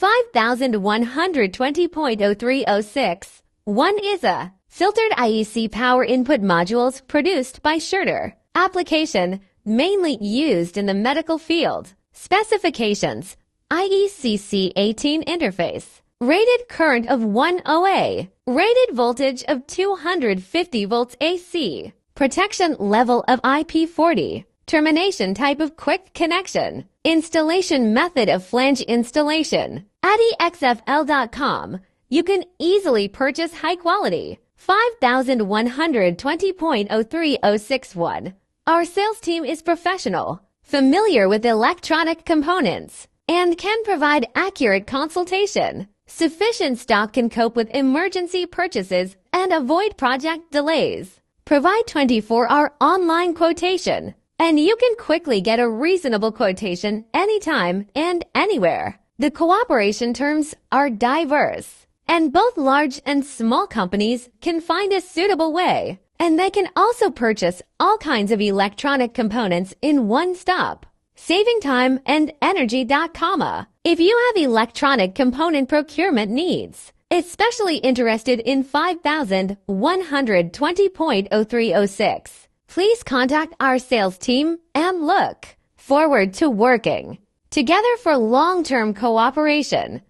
5120.0306. 1 is a filtered IEC power input modules produced by Schurter. Application, mainly used in the medical field. Specifications, IEC C18 interface. Rated current of 1 OA. Rated voltage of 250 volts AC. Protection level of IP40. Termination type of quick connection. Installation method of flange installation. At E-XFL.com, you can easily purchase high quality 5120.03061. Our sales team is professional, familiar with electronic components, and can provide accurate consultation. Sufficient stock can cope with emergency purchases and avoid project delays. Provide 24-hour online quotation, and you can quickly get a reasonable quotation anytime and anywhere. The cooperation terms are diverse, and both large and small companies can find a suitable way, and they can also purchase all kinds of electronic components in one stop, saving time and energy. If you have electronic component procurement needs, especially interested in 5120.0306, please contact our sales team and look forward to working together for long-term cooperation.